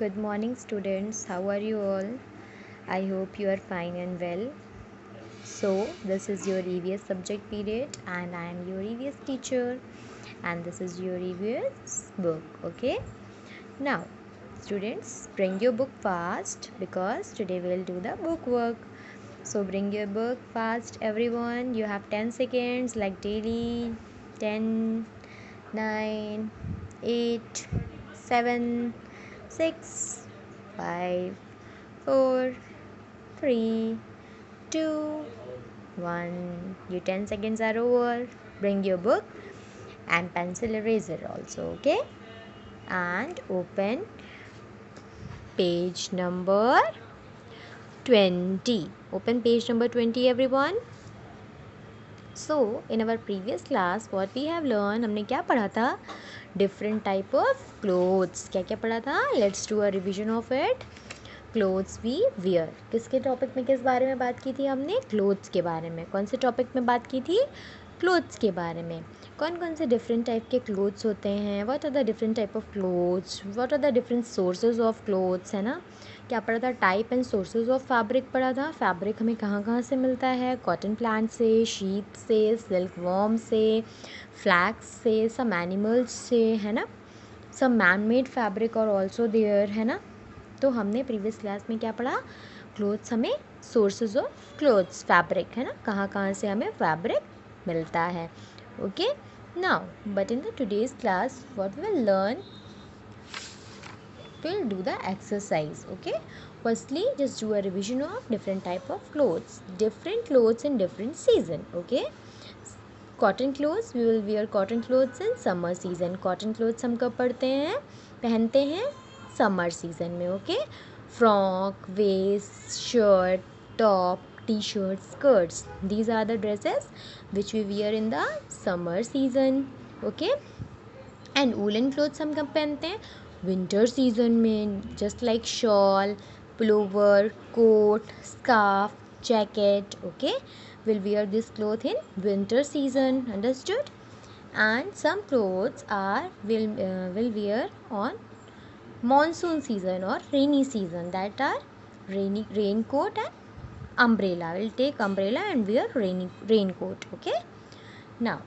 Good morning, students. How are you all? I hope you are fine and well. So, this is your EVS subject period, and I am your EVS teacher, and this is your EVS book. Okay, now, students, bring your book fast because today we will do the book work. So, bring your book fast, everyone. You have 10 seconds, like daily 10, 9, 8, 7, 6, 5, 4, 3, 2, 1. Your 10 seconds are over. Bring your book and pencil eraser also, okay? And open page number 20. Open page number 20, everyone. So, in our previous class, what we have learned, हमने क्या पढ़ा था? Different type of clothes. क्या क्या पढ़ा था? Let's do a revision of it. Clothes we wear किसके topic में किस बारे में बात की थी हमने? क्लोथ्स के बारे में. कौन से टॉपिक में बात की थी? क्लोथ्स के बारे में. कौन कौन से डिफरेंट टाइप के क्लोथ्स होते हैं? What are the different type of clothes? What are the different sources of clothes, है ना? क्या पढ़ा था? Type and sources of fabric पढ़ा था. फैब्रिक हमें कहाँ कहाँ से मिलता है? कॉटन प्लांट से, शीप से, सिल्क वॉर्म से, फ्लैक्स से, सम एनिमल्स से, है ना? सम मैन मेड फैब्रिक और ऑल्सो देयर, है ना? तो हमने प्रीवियस क्लास में क्या पढ़ा? क्लोथ्स हमें सोर्सेज ऑफ क्लोथ्स फैब्रिक, है ना? कहाँ कहाँ से हमें फैब्रिक मिलता है. Okay, now but in the today's class what we will learn, we'll do the exercise. Okay, firstly just do a revision of different type of clothes in different season. Okay, cotton clothes, we will wear cotton clothes in summer season. Cotton clothes हम कब पहनते हैं? Summer season में. Okay, frock, vest, shirt, top, T shirt, skirts, these are the dresses which we wear in the summer season. Okay, and woollen clothes हम कब पहनते हैं? Winter season में. Just like shawl, pullover, coat, scarf, jacket. Okay, we'll wear this cloth in winter season. Understood? And some clothes are will wear on monsoon season or rainy season. That are raincoat and umbrella. We'll take umbrella and wear raincoat. Okay. Now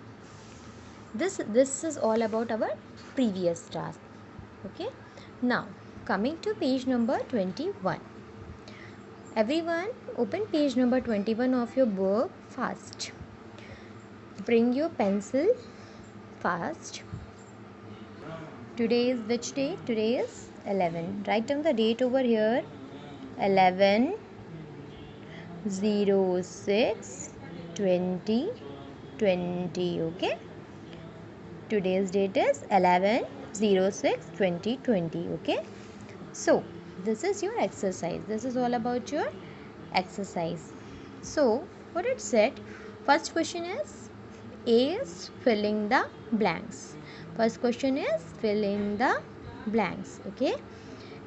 this is all about our previous task. Okay, now coming to page number 21. Everyone, open page number 21 of your book fast. Bring your pencil fast. Today is which day? Today is 11. Write down the date over here. 11 06 20 20. Okay, today's date is 11 06 2020. Okay, so this is your exercise. This is all about your exercise. So what it said, first question is filling the blanks. First question is filling the blanks. Okay,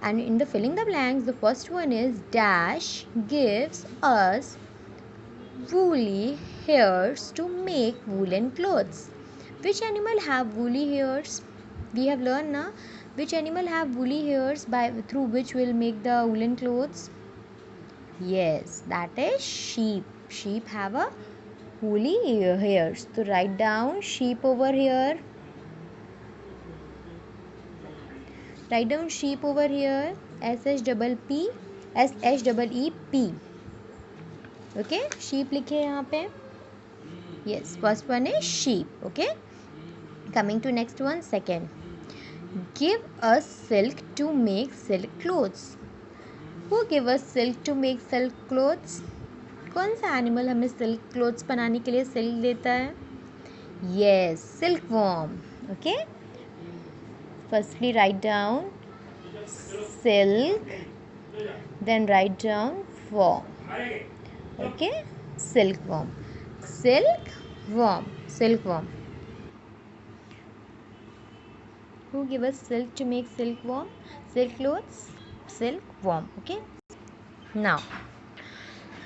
and in the filling the blanks, the first one is dash gives us woolly hairs to make woolen clothes. Which animal have woolly hairs? We have learned now which animal have woolly hairs by through which will make the woolen clothes. Yes, that is sheep. Sheep have a woolly hairs. So write down sheep over here. Write down sheep over here. SHEEP. Okay, sheep लिखे यहाँ पे. Yes, first one is sheep. Okay, coming to next one, second. Give us silk to make silk clothes. Who give us silk to make silk clothes? कौन सा animal हमें silk clothes बनाने के लिए silk देता है? Yes, silkworm. Okay, firstly write down silk, then write down worm. Okay, silkworm. Silkworm. Who give us silk to make silk clothes? Silkworm. Okay, now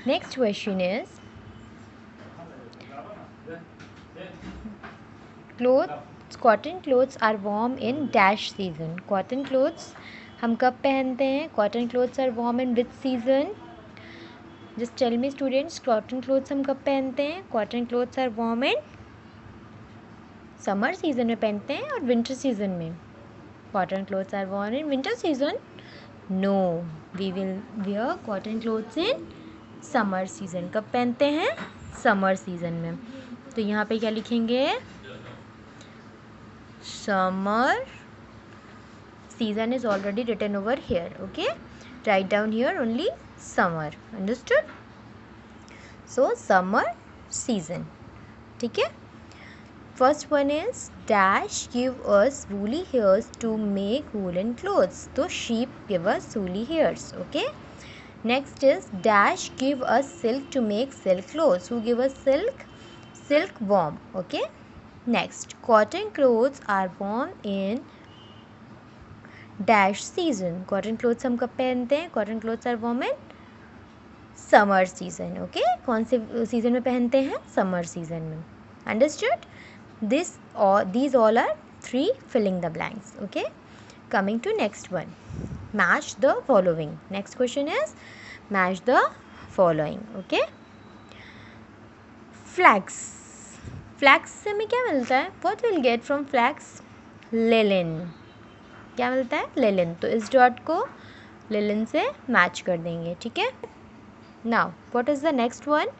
next question is cotton clothes are warm in dash season. Cotton clothes हम कब पहनते हैं? Cotton clothes are warm in which season? Just tell me students, cotton clothes हम कब पहनते हैं? Cotton clothes are warm in summer season में पहनते हैं और विंटर सीजन में। Cotton clothes are worn in winter season? No, we will wear cotton clothes in summer season. कब पहनते हैं? समर सीजन में। तो यहाँ पे क्या लिखेंगे? Summer season is already written over here. Okay, write down here only summer. Understood? So summer season. ठीक है? First one is dash give us woolly hairs to make woolen clothes. तो sheep give us woolly hairs. Okay. Next is dash give us silk to make silk clothes. Who give us silk? Silkworm. Okay. Next, cotton clothes are worn in dash season. Cotton clothes हम कब पहनते हैं? Cotton clothes are worn in summer season. Okay. कौन से season में पहनते हैं? Summer season में. Understood? These all are 3 filling the blanks. Okay, coming to next one, match the following. Next question is match the following. Okay, flax से हमें क्या मिलता है? What we'll get from flax? Linen. क्या मिलता है? Linen. तो इस डॉट को linen से मैच कर देंगे. ठीक है. Now what is the next one?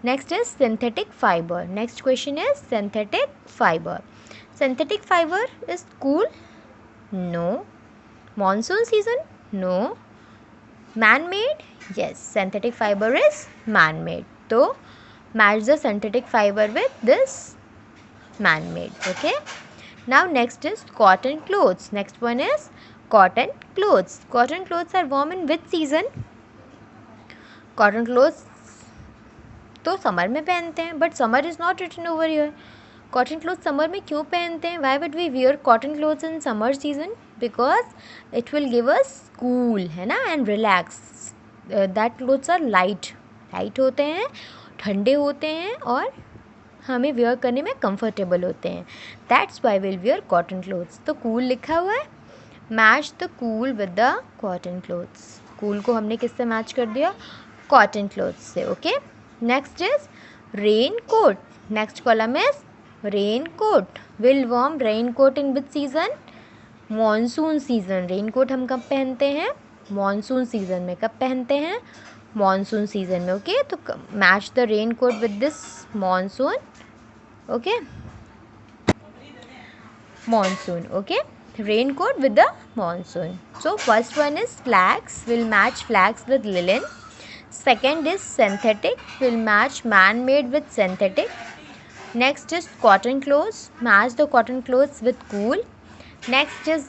Next is synthetic fiber. Next question is synthetic fiber. Synthetic fiber is cool? No. Monsoon season? No. Man-made? Yes. Synthetic fiber is man-made. So match the synthetic fiber with this man-made. Okay. Now next is cotton clothes. Next one is cotton clothes. Cotton clothes are worn in which season? Cotton clothes तो summer में पहनते हैं, but summer is not written over here. Cotton cloth summer में क्यों पहनते हैं? Why would we wear cotton clothes in summer season? Because it will give us cool, है ना, and relax. That clothes are light होते हैं, ठंडे होते हैं और हमें वेयर करने में कंफर्टेबल होते हैं. That's why will wear cotton clothes. तो कूल लिखा हुआ है, match the cool with the cotton clothes. Cool को हमने किससे मैच कर दिया? कॉटन क्लोथ्स से. Okay. Next is raincoat. Next column is raincoat. Will warm raincoat in which season? Monsoon season. Raincoat हम कब पहनते हैं? Monsoon season में. कब पहनते हैं? Monsoon season में. Okay, तो match the raincoat with this monsoon. Okay, monsoon. Okay, raincoat with the monsoon. So first one is flax. Will match flax with linen. Second is synthetic, will match man-made with synthetic. Next is cotton clothes, match the cotton clothes with cool. Next is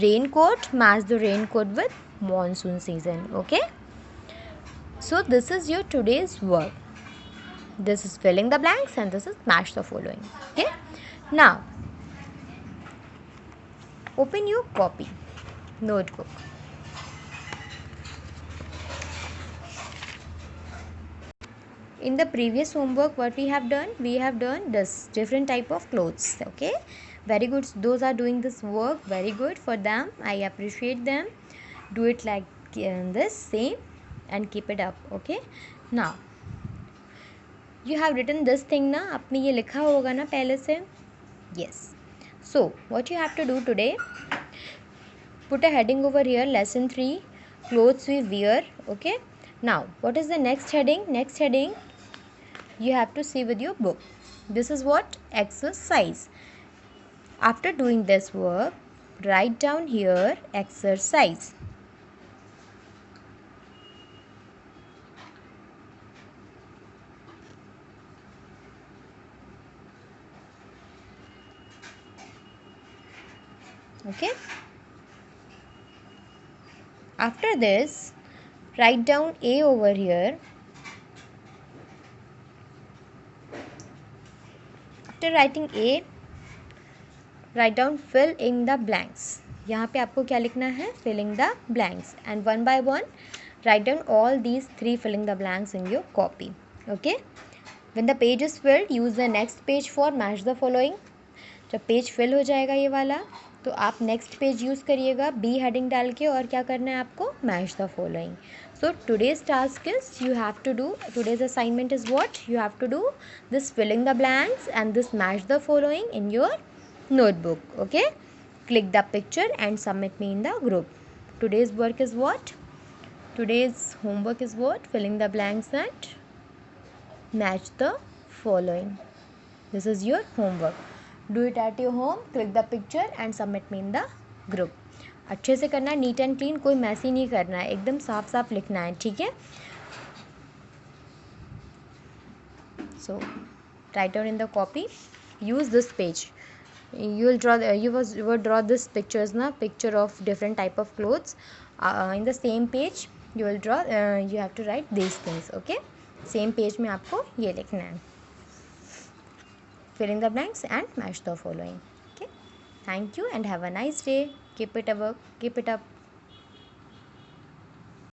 raincoat, match the raincoat with monsoon season. Okay, so this is your today's work. This is filling the blanks and this is match the following. Okay, now open your copy, notebook. In the previous homework, what we have done this different type of clothes. Okay, very good. Those are doing this work very good for them. I appreciate them. Do it like this same and keep it up. Okay, now you have written this thing ना, आपने ये लिखा होगा ना पहले से. Yes. So what you have to do today, put a heading over here, lesson 3, clothes we wear. Okay, now what is the next heading? Next heading you have to see with your book. This is what? Exercise. After doing this work, write down here exercise. Okay. After this, write down A over here. After writing A, write down fill in the blanks. यहाँ पे आपको क्या लिखना है? Filling the blanks. And one by one, write down all these 3 filling the blanks in your copy. Okay. When the page is filled, use the next page for match the following. जब page fill हो जाएगा ये वाला, तो आप next page use करिएगा B heading डाल के, और क्या करना है आपको, match the following. So today's task is you have to do, today's assignment is what? You have to do this filling the blanks and this match the following in your notebook. Okay, click the picture and submit me in the group. Today's work is what? Today's homework is what? Filling the blanks and match the following. This is your homework. Do it at your home, click the picture and submit me in the group. अच्छे से करना है, neat and clean, कोई मैसी नहीं करना है, एकदम साफ साफ लिखना है, ठीक है. So write down in the copy, use this page. You will draw you will draw this pictures na, picture of different type of clothes. In the same page you will draw, you have to write these things. Okay, same page में आपको ये लिखना है. Fill in the blanks and match the following. Okay, thank you and have a nice day. Keep it up.